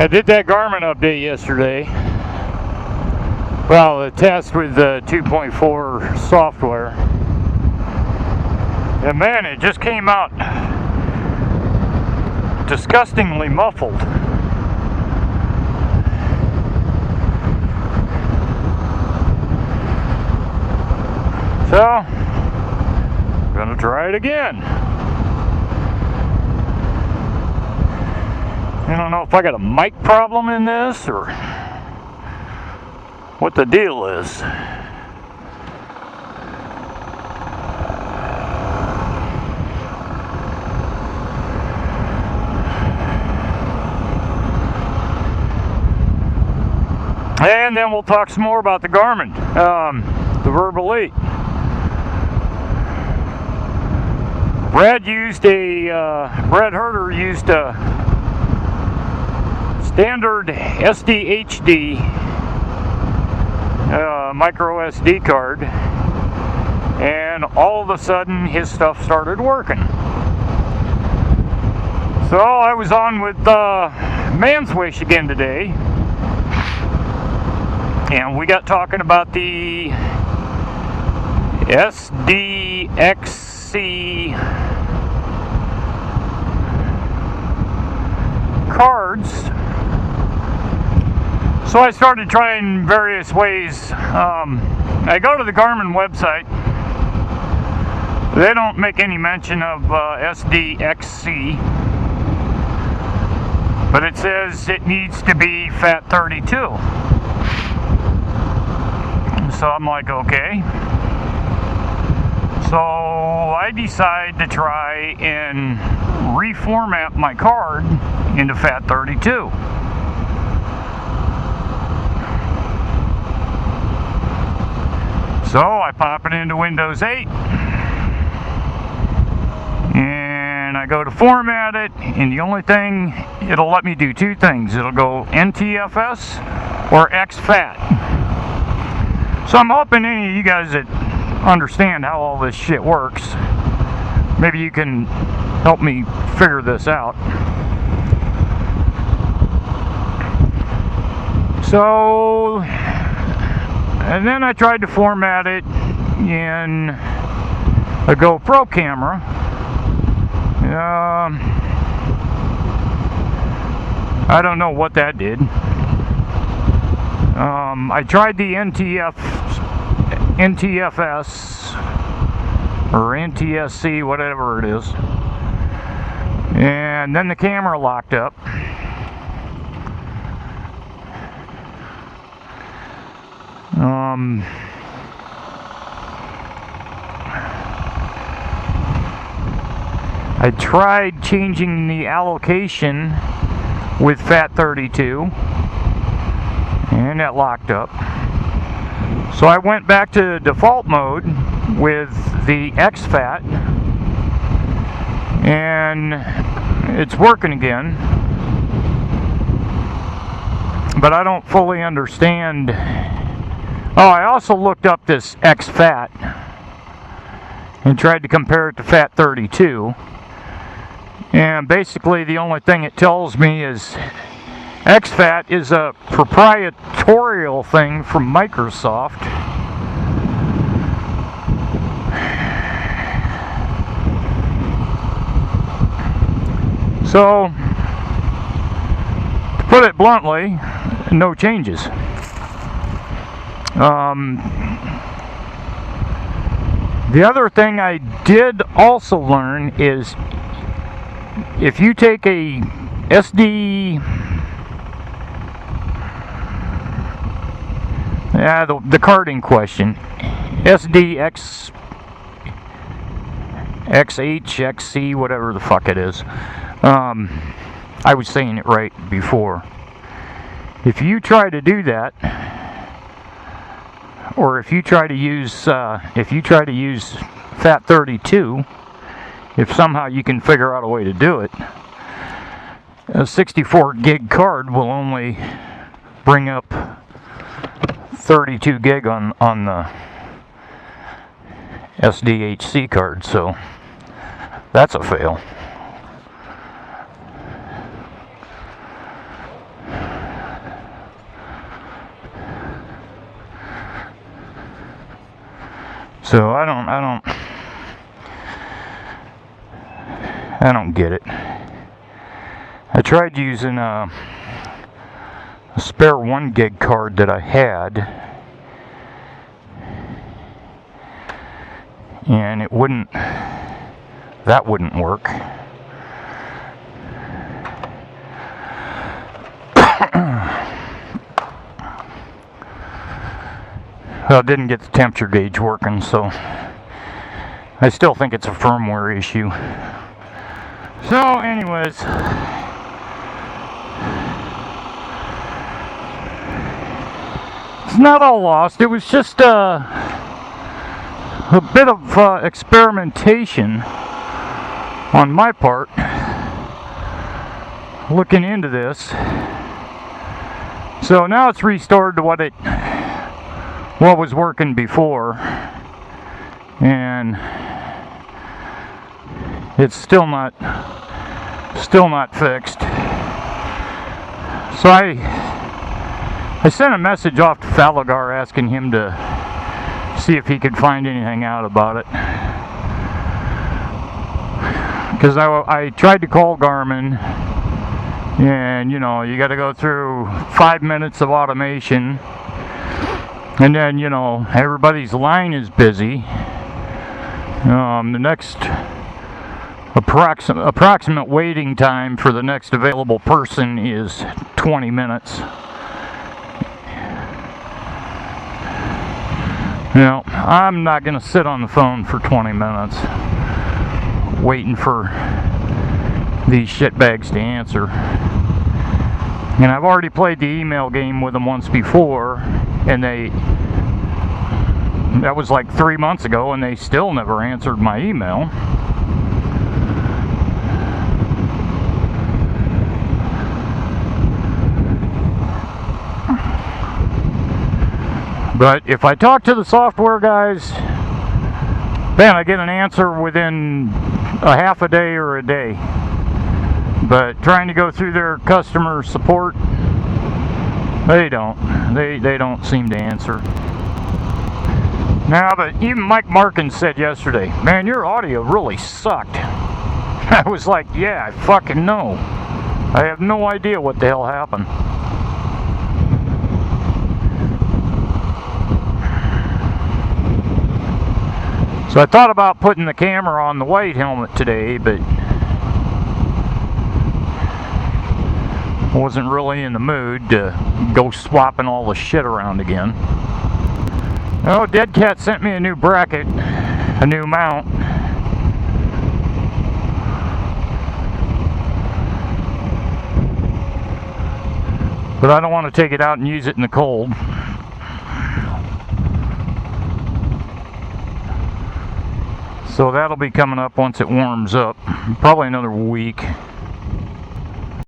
I did that Garmin update yesterday. Well, the test with the 2.4 software. And man, it just came out disgustingly muffled. So, I'm gonna try it again. I don't know if I got a mic problem in this or what the deal is. And then we'll talk some more about the Garmin, the Virb Elite. Brad Herder used a standard SDHD micro SD card, and all of a sudden his stuff started working. So I was on with Manswish again today, and we got talking about the SDXC cards. So I started trying various ways. I go to the Garmin website. They don't make any mention of SDXC, but it says it needs to be FAT32. So I'm like, okay. So I decide to try and reformat my card into FAT32. So I pop it into Windows 8 and I go to format it, and the only thing, it'll let me do two things. It'll go NTFS or ExFat. So I'm hoping any of you guys that understand how all this shit works, maybe you can help me figure this out. So, and then I tried to format it in a GoPro camera. I don't know what that did. I tried the NTFS or NTSC, whatever it is, and then the camera locked up. I tried changing the allocation with FAT32, and that locked up. So I went back to default mode with the ExFat, and it's working again. But I don't fully understand. Oh, I also looked up this ExFat and tried to compare it to FAT32. And basically the only thing it tells me is ExFat is a proprietary thing from Microsoft. So, to put it bluntly, no changes. The other thing I did also learn is if you take a the card in question, SDX XHXC, whatever the fuck it is. I was saying it right before. If you try to do that, or if you try to use FAT32, if somehow you can figure out a way to do it, a 64 gig card will only bring up 32 gig on the SDHC card, so that's a fail. So I don't get it. I tried using a spare 1 gig card that I had, and it wouldn't, that wouldn't work. Well, it didn't get the temperature gauge working, so I still think it's a firmware issue. So anyways, it's not all lost. It was just a bit of experimentation on my part, looking into this. So now it's restored to what was working before, and it's still not fixed. So I sent a message off to Falagar asking him to see if he could find anything out about it, because I tried to call Garmin, and you know, you got to go through 5 minutes of automation, and then, you know, everybody's line is busy. The next approximate waiting time for the next available person is 20 minutes. You know, I'm not going to sit on the phone for 20 minutes waiting for these shitbags to answer. And I've already played the email game with them once before, and that was like 3 months ago, and they still never answered my email. But if I talk to the software guys, man, I get an answer within a half a day or a day. But trying to go through their customer support, they don't seem to answer. Now, but even Mike Markins said yesterday, man, your audio really sucked. I was like, yeah, I fucking know. I have no idea what the hell happened. So I thought about putting the camera on the white helmet today, but wasn't really in the mood to go swapping all the shit around again. Oh, Dead Cat sent me a new bracket, a new mount. But I don't want to take it out and use it in the cold. So that'll be coming up once it warms up, probably another week.